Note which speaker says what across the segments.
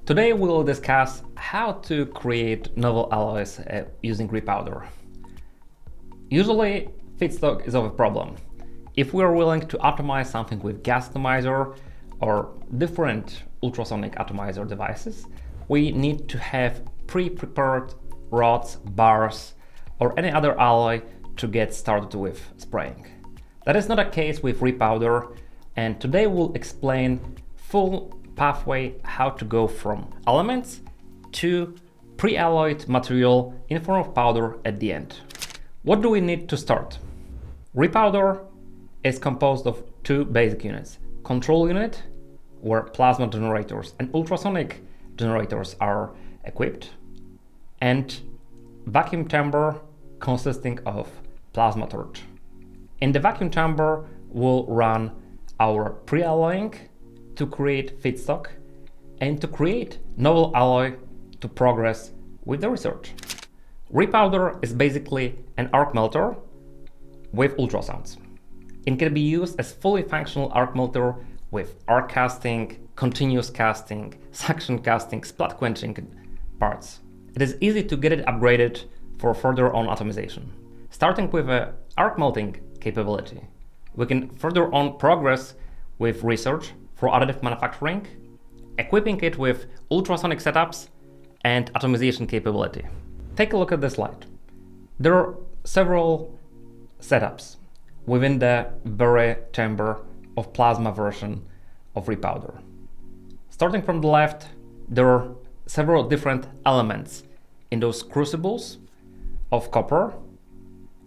Speaker 1: Today we will discuss how to create novel alloys using rePOWDER. Usually feedstock is of a problem. If we are willing to atomize something with gas atomizer or different ultrasonic atomizer devices, we need to have pre-prepared rods, bars, or any other alloy to get started with spraying. That is not the case with rePOWDER, and today we'll explain full pathway how to go from elements to pre-alloyed material in form of powder at the end. What do we need to start? rePOWDER is composed of two basic units: control unit, where plasma generators and ultrasonic generators are equipped, and vacuum chamber consisting of plasma torch. In the vacuum chamber we'll run our pre-alloying to create feedstock and to create novel alloy to progress with the research. rePOWDER is basically an arcMELTER with ultrasounds. It can be used as fully functional arcMELTER with arc casting, continuous casting, suction casting, splat quenching parts. It is easy to get it upgraded for further on atomization. Starting with an arc melting capability, we can further on progress with research for additive manufacturing, equipping it with ultrasonic setups and atomization capability. Take a look at this slide. There are several setups within the very chamber of plasma version of rePOWDER. Starting from the left, there are several different elements in those crucibles of copper.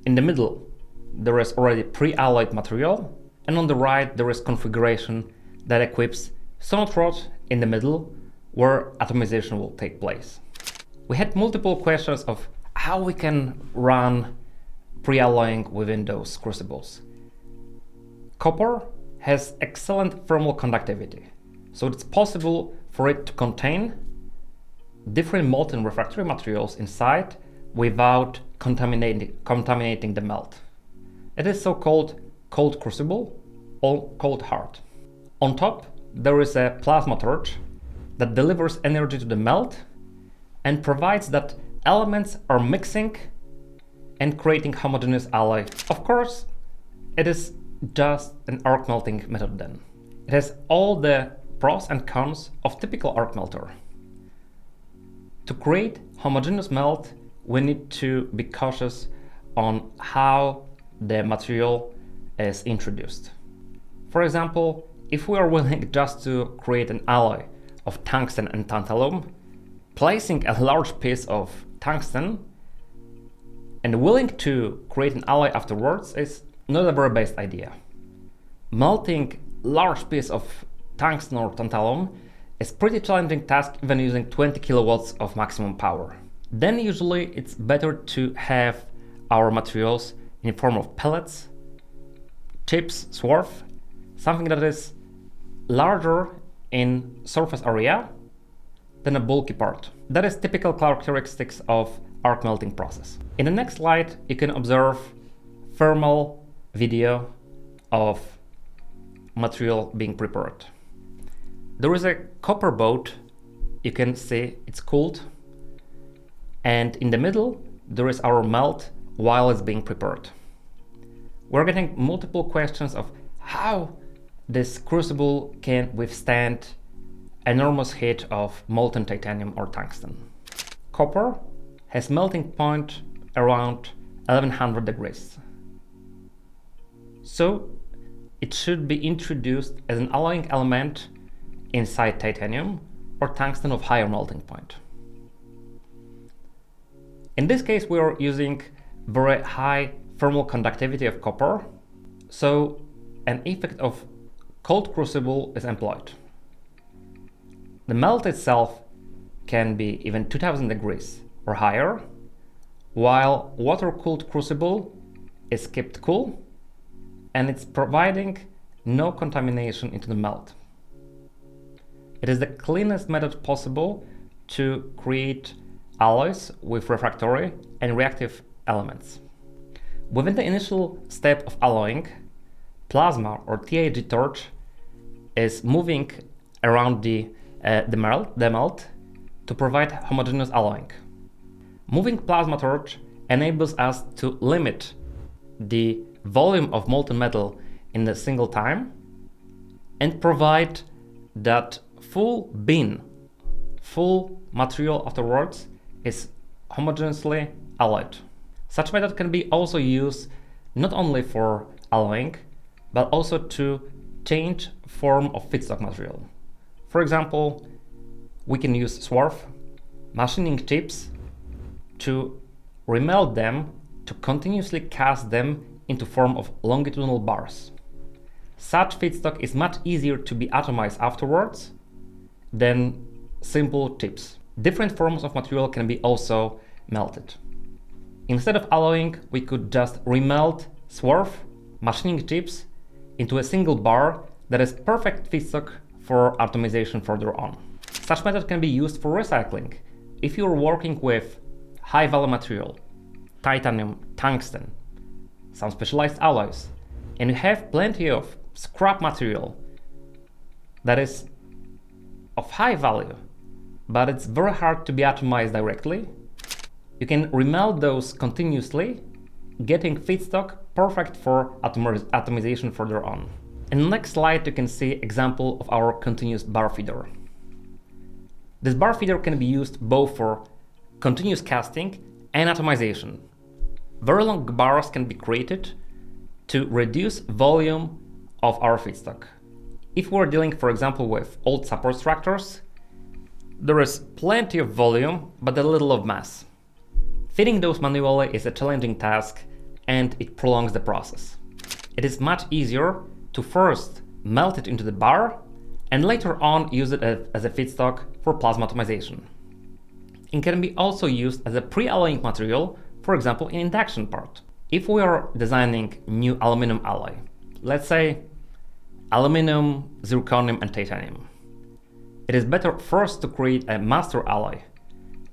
Speaker 1: In the middle, there is already pre-alloyed material, and on the right there is configuration that equips solid rod in the middle where atomization will take place. We had multiple questions of how we can run pre-alloying within those crucibles. Copper has excellent thermal conductivity, so it's possible for it to contain different molten refractory materials inside without contaminating the melt. It is so-called cold crucible or cold hard. On top, there is a plasma torch that delivers energy to the melt and provides that elements are mixing and creating homogeneous alloy. Of course, it is just an arc melting method then. It has all the pros and cons of typical arc melter. To create homogeneous melt, we need to be cautious on how the material is introduced. For example, if we are willing just to create an alloy of tungsten and tantalum, placing a large piece of tungsten and willing to create an alloy afterwards is not a very best idea. Melting large piece of tungsten or tantalum is pretty challenging task even using 20 kilowatts of maximum power. Then usually it's better to have our materials in form of pellets, chips, swarf, something that is larger in surface area than a bulky part. That is typical characteristics of arc melting process. In the next slide, you can observe thermal video of material being prepared. There is a copper boat, you can see it's cooled, and in the middle there is our melt while it's being prepared. We're getting multiple questions of how this crucible can withstand enormous heat of molten titanium or tungsten. Copper has melting point around 1100 degrees. So it should be introduced as an alloying element inside titanium or tungsten of higher melting point. In this case, we are using very high thermal conductivity of copper, so an effect of cold crucible is employed. The melt itself can be even 2000 degrees or higher, while water-cooled crucible is kept cool and it's providing no contamination into the melt. It is the cleanest method possible to create alloys with refractory and reactive elements. Within the initial step of alloying, plasma or TIG torch is moving around the melt to provide homogeneous alloying. Moving plasma torch enables us to limit the volume of molten metal in a single time and provide that full material afterwards is homogeneously alloyed. Such method can be also used not only for alloying, but also to change form of feedstock material. For example, we can use swarf, machining chips to remelt them to continuously cast them into form of longitudinal bars. Such feedstock is much easier to be atomized afterwards than simple chips. Different forms of material can be also melted. Instead of alloying, we could just remelt swarf, machining chips into a single bar that is perfect feedstock for atomization further on. Such method can be used for recycling. If you're working with high value material, titanium, tungsten, some specialized alloys, and you have plenty of scrap material that is of high value, but it's very hard to be atomized directly, you can remelt those continuously, getting feedstock perfect for atomization further on. In the next slide, you can see example of our continuous bar feeder. This bar feeder can be used both for continuous casting and atomization. Very long bars can be created to reduce volume of our feedstock. If we're dealing, for example, with old support structures, there is plenty of volume, but a little of mass. Fitting those manually is a challenging task, and it prolongs the process. It is much easier to first melt it into the bar and later on use it as a feedstock for plasma atomization. It can be also used as a pre-alloying material, for example, in induction part. If we are designing new aluminum alloy, let's say aluminum, zirconium, and titanium, it is better first to create a master alloy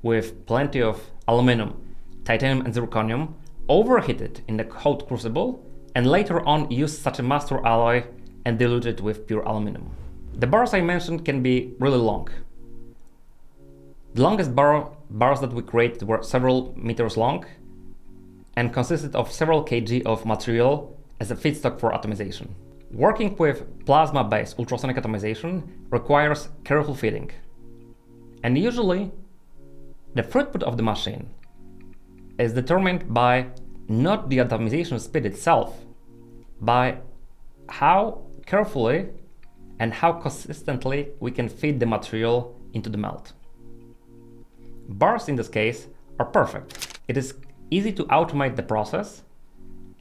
Speaker 1: with plenty of aluminum, titanium, and zirconium, overheat it in the hot crucible, and later on use such a master alloy and dilute it with pure aluminum. The bars I mentioned can be really long. The longest bars that we created were several meters long and consisted of several kg of material as a feedstock for atomization. Working with plasma-based ultrasonic atomization requires careful fitting. And usually, the throughput of the machine is determined by not the atomization speed itself, by how carefully and how consistently we can feed the material into the melt. Bars in this case are perfect. It is easy to automate the process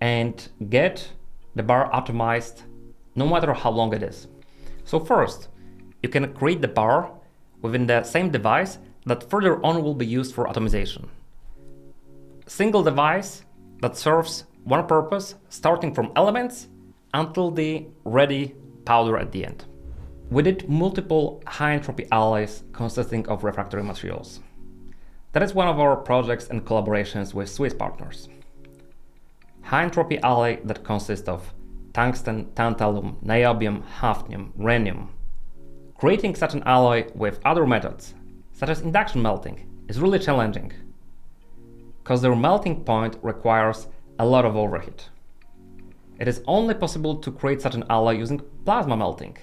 Speaker 1: and get the bar atomized no matter how long it is. So first, you can create the bar within the same device that further on will be used for atomization. Single device that serves one purpose, starting from elements until the ready powder at the end. We did multiple high-entropy alloys consisting of refractory materials. That is one of our projects and collaborations with Swiss partners. High-entropy alloy that consists of tungsten, tantalum, niobium, hafnium, rhenium. Creating such an alloy with other methods, such as induction melting, is really challenging, because their melting point requires a lot of overheat. It is only possible to create such an alloy using plasma melting.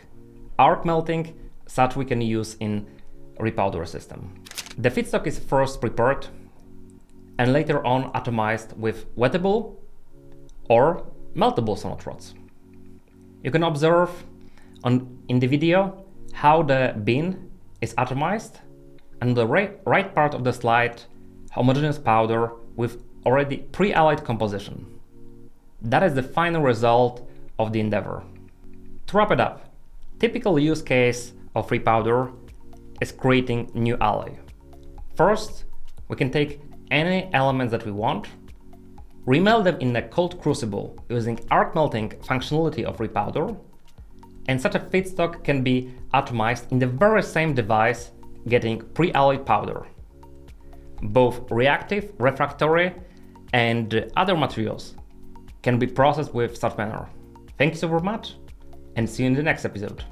Speaker 1: ArcMELTing, such we can use in rePOWDER system. The feedstock is first prepared and later on atomized with wettable or meltable sonotrods. You can observe in the video how the bin is atomized, and on the right part of the slide, homogeneous powder with already pre-alloyed composition. That is the final result of the endeavor. To wrap it up, typical use case of rePOWDER is creating new alloy. First, we can take any elements that we want, remelt them in a cold crucible using arcMELTing functionality of rePOWDER, and such a feedstock can be atomized in the very same device, getting pre-alloyed powder. Both reactive, refractory, and other materials can be processed with such manner. Thank you so very much, and see you in the next episode.